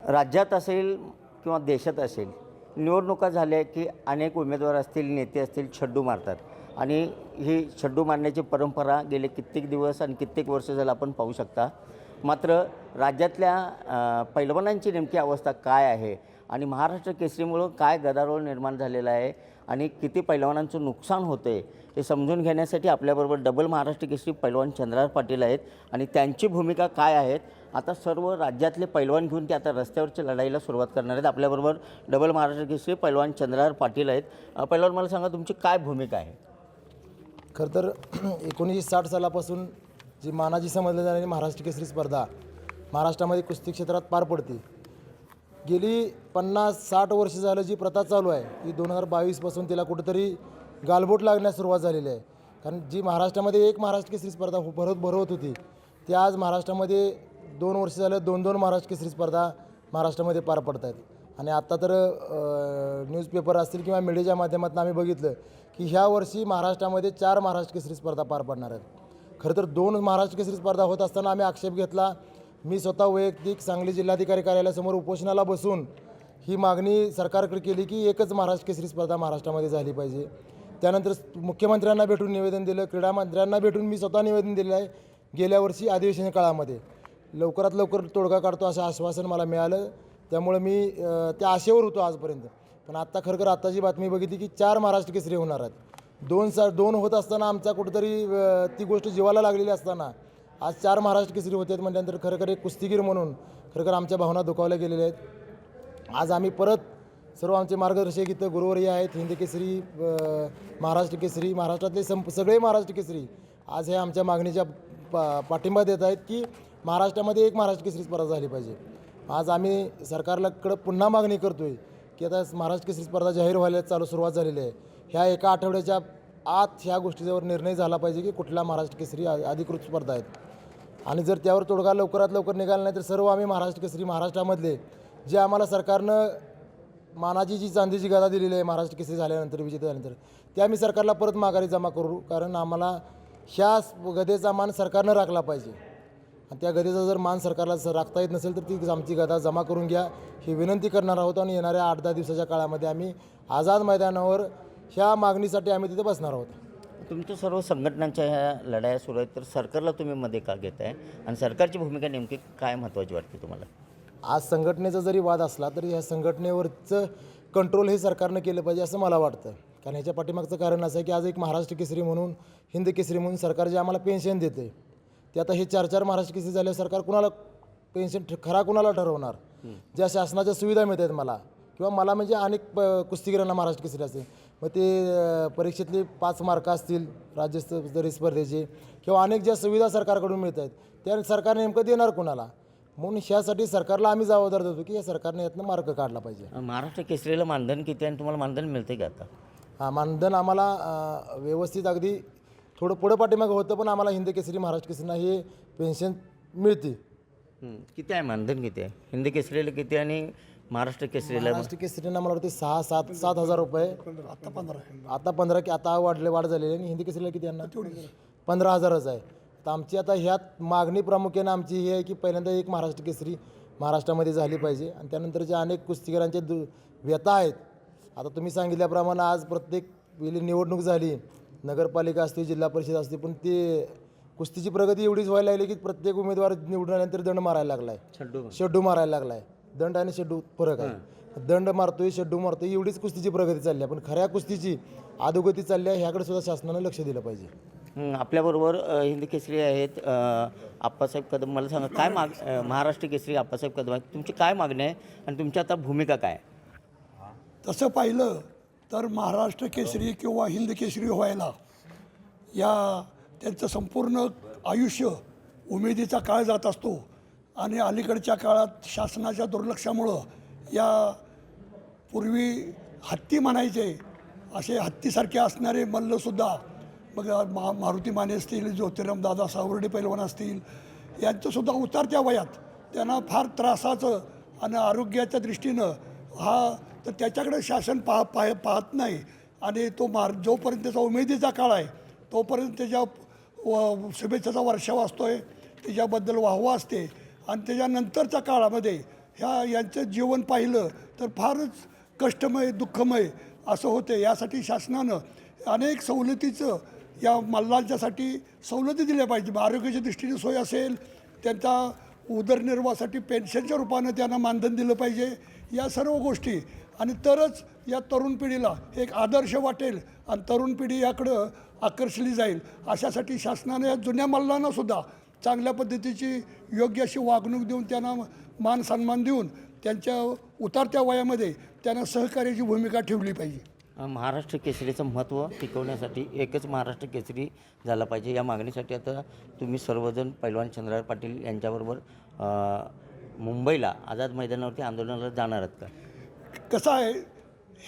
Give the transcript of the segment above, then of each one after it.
राज्यात असेल किंवा देशात असेल, निवडणुका झाल्या की अनेक उमेदवार असतील, नेते असतील, छड्डू मारतात आणि ही छड्डू मारण्याची परंपरा गेले कित्येक दिवस आणि कित्येक वर्ष झालं आपण पाहू शकता. मात्र राज्यातल्या पैलवानांची नेमकी अवस्था काय आहे आणि महाराष्ट्र केसरीमुळं काय गदारोळ निर्माण झालेला आहे आणि किती पैलवानांचं नुकसान होतं आहे हे समजून घेण्यासाठी आपल्याबरोबर डबल महाराष्ट्र केसरी पैलवान चंद्रहार पाटील आहेत आणि त्यांची भूमिका काय आहेत. आता सर्व राज्यातले पैलवान घेऊन ते आता रस्त्यावरच्या लढाईला सुरुवात करणार आहेत. आपल्याबरोबर डबल महाराष्ट्र केसरी पैलवान चंद्रहार पाटील आहेत. पैलवान, मला सांगा तुमची काय भूमिका आहे? खरं तर 1960 सालापासून जी मानाची समजली जाणारी महाराष्ट्र केसरी स्पर्धा महाराष्ट्रामध्ये कुस्ती क्षेत्रात पार पडते. गेली 50-60 वर्ष झालं जी प्रथा चालू आहे ती 2022पासून तिला कुठेतरी गालबोट लागण्यास सुरुवात झालेली आहे. कारण जी महाराष्ट्रामध्ये एक महाराष्ट्र केसरी स्पर्धा भरवत होती ती आज महाराष्ट्रामध्ये 2 वर्ष झालं 2-2 महाराष्ट्र केसरी स्पर्धा महाराष्ट्रामध्ये पार पडत आहेत. आणि आत्ता तर न्यूजपेपर असतील किंवा मीडियाच्या माध्यमातून आम्ही बघितलं की ह्या वर्षी महाराष्ट्रामध्ये 4 महाराष्ट्र केसरी स्पर्धा पार पडणार आहेत. खरं तर 2 महाराष्ट्र केसरी स्पर्धा होत असताना आम्ही आक्षेप घेतला. मी स्वतः वैयक्तिक सांगली जिल्हाधिकारी कार्यालयासमोर उपोषणाला बसून ही मागणी सरकारकडे केली की एकच महाराष्ट्र केसरी स्पर्धा महाराष्ट्रामध्ये झाली पाहिजे. त्यानंतर मुख्यमंत्र्यांना भेटून निवेदन दिलं, क्रीडा मंत्र्यांना भेटून मी स्वतः निवेदन दिलेलं आहे. गेल्या वर्षी अधिवेशन काळामध्ये लवकरात लवकर तोडगा काढतो असं आश्वासन मला मिळालं. त्यामुळे मी त्या आशेवर होतो आजपर्यंत. पण आत्ता खरं आत्ताची बातमी बघितली की 4 महाराष्ट्र केसरी होणार आहेत. 2 होत असताना आमचा कुठेतरी ती गोष्ट जीवाला लागलेली असताना आज 4 महाराष्ट्र केसरी होते आहेत म्हटल्यानंतर खरं एक कुस्तीगीर म्हणून खरं आमच्या भावना दुखावल्या गेलेल्या आहेत. आज आम्ही परत सर्व आमचे मार्गदर्शक इथं गुरुवर्य आहेत, हिंद केसरी, महाराष्ट्र केसरी, महाराष्ट्रातले सगळे महाराष्ट्र केसरी आज हे आमच्या मागणीच्या पाठिंबा देत आहेत की महाराष्ट्रामध्ये एक महाराष्ट्र केसरी स्पर्धा झाली पाहिजे. आज आम्ही सरकारकडं पुन्हा मागणी करतो आहे की आता महाराष्ट्र केसरी स्पर्धा जाहीर व्हायला सुरुवात झालेली आहे. ह्या एका आठवड्याच्या आत ह्या गोष्टीवर निर्णय झाला पाहिजे की कुठल्या महाराष्ट्र केसरी अधिकृत स्पर्धा आहेत. आणि जर त्यावर तोडगा लवकरात लवकर निघाला नाही तर सर्व आम्ही महाराष्ट्र केसरी महाराष्ट्रामधले जे आम्हाला सरकारनं मानाची जी चांदीची गदा दिलेली आहे महाराष्ट्र केसरी झाल्यानंतर, विजेते झाल्यानंतर, ते आम्ही सरकारला परत माघारी जमा करू. कारण आम्हाला ह्या गदेचा मान सरकारनं राखला पाहिजे आणि त्या गदेचा जर मान सरकारला राखता येत नसेल तर ती आमची गदा जमा करून घ्या ही विनंती करणार आहोत. आणि येणाऱ्या 8-10 दिवसाच्या काळामध्ये आम्ही आझाद मैदानावर ह्या मागणीसाठी आम्ही तिथे बसणार आहोत. तुमच्या सर्व संघटनांच्या ह्या लढाया सुरू आहेत तर सरकारला तुम्ही मध्ये का घेत आहे आणि सरकारची भूमिका नेमकी काय महत्त्वाची वाटते तुम्हाला? आज संघटनेचा जरी वाद असला तरी ह्या संघटनेवरचं कंट्रोल हे सरकारनं केलं पाहिजे असं मला वाटतं. कारण ह्याच्या पाठीमागचं कारण असं आहे की आज एक महाराष्ट्र केसरी म्हणून, हिंद केसरी म्हणून सरकार जे आम्हाला पेन्शन देते ते आता हे 4-4 महाराष्ट्र केसरी झाल्यावर सरकार कुणाला पेन्शन कुणाला ठरवणार? ज्या शासनाच्या सुविधा मिळत आहेत किंवा मला म्हणजे अनेक कुस्तीगिरांना महाराष्ट्र केसरी असते, मग ते परीक्षेतले 5 मार्क असतील राज्यस्तरीय स्पर्धेचे किंवा अनेक ज्या सुविधा सरकारकडून मिळत आहेत त्या सरकार नेमकं देणार कुणाला? म्हणून ह्यासाठी सरकारला आम्ही जबाबदार देतो की या सरकारने यातनं मार्क काढला पाहिजे. महाराष्ट्र केसरीला मानधन किती आणि तुम्हाला मानधन मिळते का आता? हां, मानधन आम्हाला व्यवस्थित अगदी थोडं पुढं पाठीमागं होतं पण आम्हाला हिंद केसरी महाराष्ट्र केसरीना हे पेन्शन मिळते. किती आहे मानधन? किती आहे हिंद केसरीला किती आणि महाराष्ट्र केसरीला? महाराष्ट्र केसरीना मला वाटते 6-7 हजार रुपये. आता 15 की आता वाढ झालेली आहे. आणि हिंदी केसरीला किती यांना 15,000च आहे. तर आमची आता ह्यात मागणी प्रामुख्याने आमची ही आहे की पहिल्यांदा एक महाराष्ट्र केसरी महाराष्ट्रामध्ये झाली पाहिजे आणि त्यानंतर अनेक कुस्तीगिरांचे व्यथा आहेत. आता तुम्ही सांगितल्याप्रमाणे आज प्रत्येक वेळी निवडणूक झाली, नगरपालिका असते, जिल्हा परिषद असते, पण ते कुस्तीची प्रगती एवढीच व्हायला लागली की प्रत्येक उमेदवार निवडून आल्यानंतर दंड मारायला लागला आहे, शेड्डू मारायला लागला आहे. दंड आणि शेड्डू फरक आहे. दंड मारतोय, शेड्डू मारतोय, एवढीच कुस्तीची प्रगती चालली आहे. पण खऱ्या कुस्तीची अधोगती चालली आहे, ह्याकडे सुद्धा शासनानं लक्ष दिलं पाहिजे. आपल्याबरोबर हिंद केसरी आहेत आप्पासाहेब कदम. मला सांगा काय महाराष्ट्र केसरी आप्पासाहेब कदम आहेत, तुमची काय मागणी आहे आणि तुमची आता भूमिका काय? तसं पाहिलं तर महाराष्ट्र केसरी किंवा हिंद केसरी व्हायला त्यांचं संपूर्ण आयुष्य उमेदीचा काळ जात असतो आणि अलीकडच्या काळात शासनाच्या दुर्लक्षामुळं या पूर्वी हत्ती म्हणायचे असे हत्तीसारखे असणारे मल्लसुद्धा, मग मारुती माने असतील, ज्योतिरामदादा सावर्डे पैलवान असतील, यांचंसुद्धा उतरत्या वयात त्यांना फार त्रासाचं आणि आरोग्याच्या दृष्टीनं तर त्याच्याकडे शासन पाहत नाही. आणि तो जोपर्यंत त्याचा उमेदीचा काळ आहे तोपर्यंत त्याच्या शुभेच्छेचा वर्षाव असतो आहे, त्याच्याबद्दल वाहवा असते आणि त्याच्यानंतरच्या काळामध्ये यांचं जीवन पाहिलं तर फारच कष्टमय दुःखमय असं होते. यासाठी शासनानं अनेक सवलतीचं या मल्लांच्यासाठी सवलती दिल्या पाहिजे. आरोग्याच्या दृष्टीने सोय असेल, त्यांचा उदरनिर्वाहासाठी पेन्शनच्या रूपानं त्यांना मानधन दिलं पाहिजे. या सर्व गोष्टी आणि तरच या तरुण पिढीला एक आदर्श वाटेल आणि तरुण पिढी याकडं आकर्षली जाईल. अशासाठी शासनानं या जुन्या मल्लांनासुद्धा चांगल्या पद्धतीची योग्य अशी वागणूक देऊन त्यांना मान सन्मान देऊन त्यांच्या उतरत्या वयामध्ये त्यांना सहकार्याची भूमिका ठेवली पाहिजे. महाराष्ट्र केसरीचं महत्त्व टिकवण्यासाठी एकच महाराष्ट्र केसरी झाला पाहिजे. या मागणीसाठी आता तुम्ही सर्वजण पैलवान चंद्रहार पाटील यांच्याबरोबर मुंबईला आझाद मैदानावरती आंदोलनाला जाणार आहेत का? कसं आहे,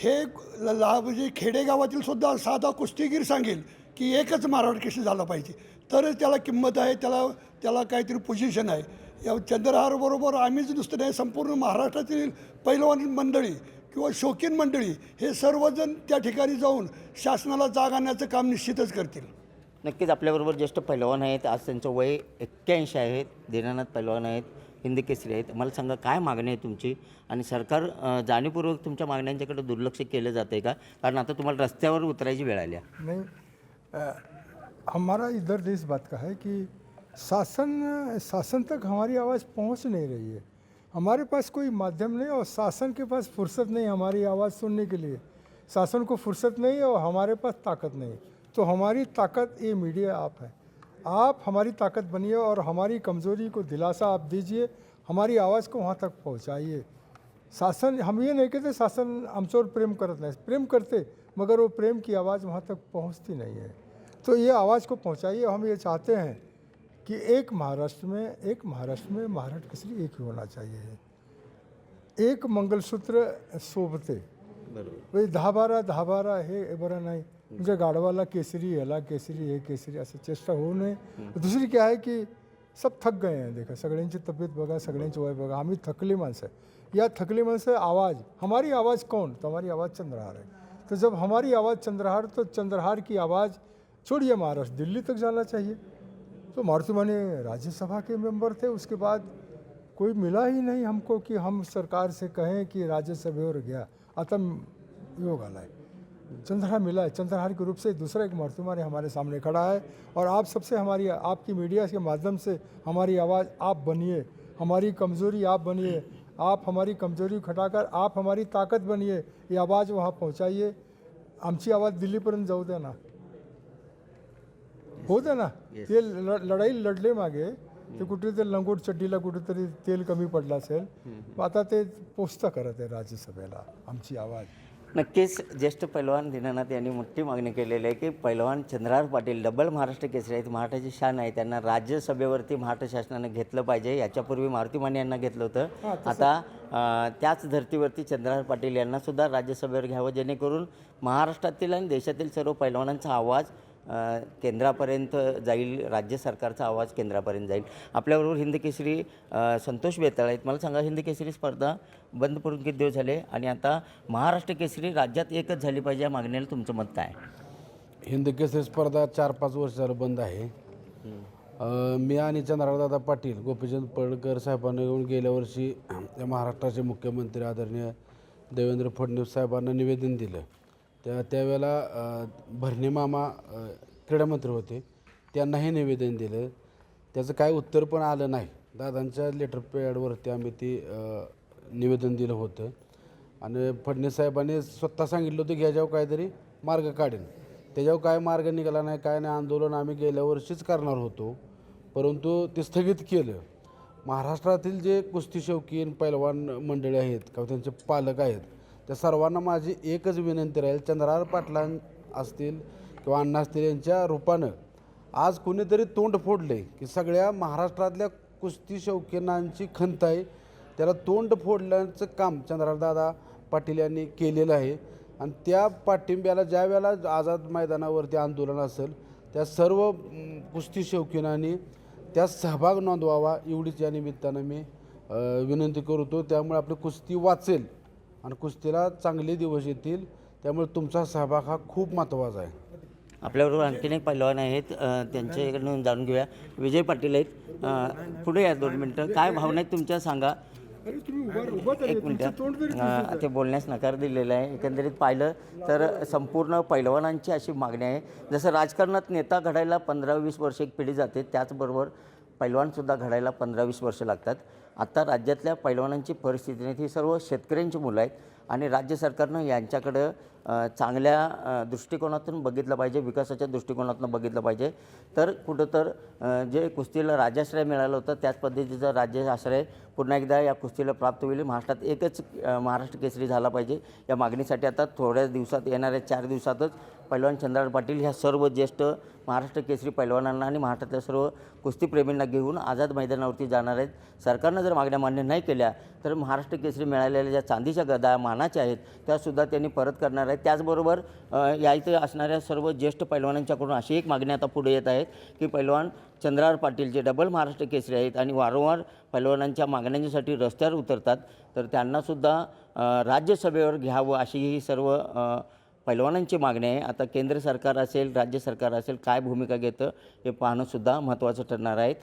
हे म्हणजे खेडेगावातील सुद्धा साधा कुस्तीगीर सांगेल की एकच महाराष्ट्र केसरी झाला पाहिजे, तरच त्याला किंमत आहे, त्याला काहीतरी पोझिशन आहे. या चंद्रहारबरोबर आम्हीच नुसतं नाही, संपूर्ण महाराष्ट्रातील पैलवान मंडळी किंवा शौकीन मंडळी हे सर्वजण त्या ठिकाणी जाऊन शासनाला जाग आणण्याचं काम निश्चितच करतील. नक्कीच आपल्याबरोबर ज्येष्ठ पैलवान आहेत. आज त्यांचं वय 81 आहेत. दीनानाथ पैलवान आहेत, हिंद केसरी आहेत. मला सांगा, काय मागणी आहे तुमची आणि सरकार जाणीवपूर्वक तुमच्या मागण्यांच्याकडे दुर्लक्ष केलं जातं आहे का? कारण आता तुम्हाला रस्त्यावर उतरायची वेळ आली आहे. नहीं, हमारा इधर इस बात का है कि शासन तक हमारी आवाज़ पहुंच नहीं रही है. हमारे पास कोई माध्यम नहीं और शासन के पास फुर्सत नहीं हमारी आवाज़ सुनने के लिए. शासन को फुर्सत नहीं और हमारे पास ताकत नहीं. तो हमारी ताकत ये मीडिया आप है. आप हमारी ताकत बनिए और हमारी कमज़ोरी को दिलासा आप दीजिए, हमारी आवाज़ को वहाँ तक पहुँचाइए. शासन, हम ये नहीं कहते शासन हमसे प्रेम करत नहीं, प्रेम करते, मगर वो प्रेम की आवाज़ वहाँ तक पहुँचती नहीं है. तो ये आवाज़ को पहुँचाइए. हम ये चाहते हैं कि एक महाराष्ट्र में महाराष्ट्र केसरी एक ही होना चाहिए. एक मंगलसूत्र सोबते भाई 10-12 हे बरं नाही. म्हणजे गाढवाला केसरी, याला केसरी, हे केसरी असं चेष्टा होऊ नये. दुसरी काय आहे की सब थक गए हैं. देखा, सगळ्यांची तब्येत बघा, सगळ्यांची वय बघा. आम्ही थकली माणसं आहे. या थकली माणसं आवाज़, हमारी आवाज़ कौन? तो हमारी आवाज़ चंद्रहार है. तो जब हमारी आवाज़ चंद्रहार, तो चंद्रहार की आवाज़ छोड़िए महाराष्ट्र, दिल्ली तक जाना चाहिए. तो मारुति माने राज्यसभा के मेंबर थे, उसके बाद कोई मिला ही नहीं हमको कि हम सरकार से कहें कि राज्यसभेवर गया. आता योग आला है, चंद्रहार मिला है. चंद्रहार के रूप से दूसरा एक मारुति माने हमारे सामने खड़ा है. और आप सबसे हमारी, आपकी मीडिया के माध्यम से हमारी आवाज़ आप बनिए, हमारी कमज़ोरी आप बनिए, आप हमारी कमज़ोरी खटाकर आप हमारी ताकत बनिए. ये आवाज़ वहाँ पहुँचाइए. आमची आवाज़ दिल्लीपर्यंत जाऊ द्या ना, हो द्या ना. ते लढाई लढले मागे, ते कुठेतरी लंगोट चड्डीला कुठेतरी तेल कमी पडलं असेल. आता ते पोचता करत आहे राज्यसभेला आमची आवाज़. नक्कीच ज्येष्ठ पैलवान दीनानाथ यांनी मोठी मागणी केलेली आहे की पैलवान चंद्रहार पाटील डबल महाराष्ट्र केसरी आहेत, महाराष्ट्राची शान आहे, त्यांना राज्यसभेवरती महाराष्ट्र शासनानं घेतलं पाहिजे. याच्यापूर्वी मारुती माने यांना घेतलं होतं. आता त्याच धर्तीवरती चंद्रहार पाटील यांनासुद्धा राज्यसभेवर घ्यावं, जेणेकरून महाराष्ट्रातील आणि देशातील सर्व पैलवानांचा आवाज केंद्रापर्यंत जाईल, राज्य सरकारचा आवाज केंद्रापर्यंत जाईल. आपल्याबरोबर हिंद केसरी संतोष बेताळ आहेत. मला सांगा, हिंद केसरी स्पर्धा बंद पडून किती दिवस झाले आणि आता महाराष्ट्र केसरी राज्यात एकच झाली पाहिजे या मागणीला तुमचं मत काय? हिंद केसरी स्पर्धा 4-5 वर्ष झालं बंद आहे. मी आणि चंद्रहारदादा पाटील, गोपीचंद पडळकर साहेबांना येऊन गेल्या वर्षी महाराष्ट्राचे मुख्यमंत्री आदरणीय देवेंद्र फडणवीस साहेबांना निवेदन दिलं. त्यावेळेला भरणे मामा क्रीडामंत्री होते, त्यांनाही निवेदन दिलं. त्याचं काय उत्तर पण आलं नाही. दादांच्या लेटर पॅडवरती आम्ही ते निवेदन दिलं होतं आणि फडणवीस साहेबांनी स्वतः सांगितलं होतं की ह्याच्यावर काहीतरी मार्ग काढेल. त्याच्यावर काय मार्ग निघाला नाही, काय नाही. आंदोलन आम्ही गेल्या वर्षीच करणार होतो, परंतु ते स्थगित केलं. महाराष्ट्रातील जे कुस्ती शौकीन पैलवान मंडळी आहेत किंवा त्यांचे पालक आहेत, त्या सर्वांना माझी एकच विनंती राहील, चंद्रहार पाटलां असतील किंवा अण्णा असतील यांच्या रूपानं आज कुणीतरी तोंड फोडले की सगळ्या महाराष्ट्रातल्या कुस्ती शौकीनांची खंत आहे, त्याला तोंड फोडण्याचं काम चंद्रहारदादा पाटील यांनी केलेलं आहे. आणि त्या पाठिंब्याला ज्या वेळेला आझाद मैदानावरती आंदोलन असेल, त्या सर्व कुस्ती शौकीनांनी त्यात सहभाग नोंदवावा, एवढीच या निमित्तानं मी विनंती करतो. त्यामुळे आपली कुस्ती वाचेल आणि कुस्तीला चांगले दिवस येतील. त्यामुळे तुमचा सहभाग हा खूप महत्त्वाचा आहे. आपल्याबरोबर आणखीन एक पैलवान आहेत, त्यांच्याकडून जाणून घेऊया. विजय पाटील आहेत, पुढे या 2 मिनटं. काय भावना आहेत तुमच्या सांगा. अरे तुम्ही उभा तरी एक तुमचं तोंड तरी मिनटं ते बोलण्यास नकार दिलेला आहे. एकंदरीत पाहिलं तर संपूर्ण पैलवानांची अशी मागणी आहे. जसं राजकारणात नेता घडायला 15-20 वर्ष एक पिढी जाते, त्याचबरोबर पैलवानसुद्धा घडायला 15-20 वर्ष लागतात. आत्ता राज्यातल्या पैलवानांची परिस्थिती नाही, ही सर्व शेतकऱ्यांची मुलं आहेत आणि राज्य सरकारनं यांच्याकडं चांगल्या दृष्टिकोनातून बघितलं पाहिजे, विकासाच्या दृष्टिकोनातून बघितलं पाहिजे. तर कुठं तर जे कुस्तीला राज्याश्रय मिळालं होतं त्याच पद्धतीचं राज्याश्रय पुन्हा एकदा या कुस्तीला प्राप्त होईल. महाराष्ट्रात एकच महाराष्ट्र केसरी झाला पाहिजे या मागणीसाठी आता थोड्या दिवसात, येणाऱ्या 4 दिवसातच पैलवान चंद्रहार पाटील ह्या सर्व ज्येष्ठ महाराष्ट्र केसरी पैलवानांना आणि महाराष्ट्रातल्या सर्व कुस्तीप्रेमींना घेऊन आझाद मैदानावरती जाणार आहेत. सरकारनं जर मागण्या मान्य नाही केल्या तर महाराष्ट्र केसरी मिळालेल्या ज्या चांदीच्या गदा मानाच्या आहेत त्यासुद्धा त्यांनी परत करणार आहेत. त्याचबरोबर या इथे असणाऱ्या सर्व ज्येष्ठ पैलवानांच्याकडून अशी एक मागणी आता पुढे येत आहेत की पैलवान चंद्रहार पाटील जे डबल महाराष्ट्र केसरी आहेत आणि वारंवार पैलवानांच्या मागण्यांसाठी रस्त्यावर उतरतात, तर त्यांनासुद्धा राज्यसभेवर घ्यावं अशी ही सर्व पैलवानांची मागणी आहे. आता केंद्र सरकार असेल, राज्य सरकार असेल, काय भूमिका घेतं हे पाहणंसुद्धा महत्त्वाचं ठरणार आहे.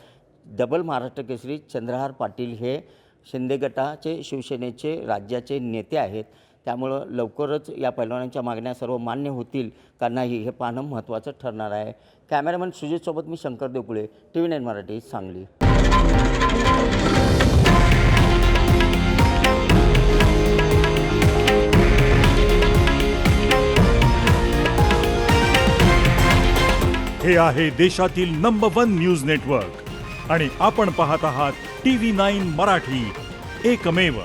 डबल महाराष्ट्र केसरी चंद्रहार पाटील हे शिंदे गटाचे, शिवसेनेचे राज्याचे नेते आहेत. त्यामुळं लवकरच या पैलवानांच्या मागण्या सर्व मान्य होतील का नाही हे पाहणं महत्त्वाचं ठरणार आहे. कॅमेरामॅन सुजितसोबत मी शंकर देवकुळे, TV9 मराठी, सांगली. हे आहे देशातील नंबर 1 न्यूज नेटवर्क आणि आपण पाहत आहात TV9 मराठी, एकमेव.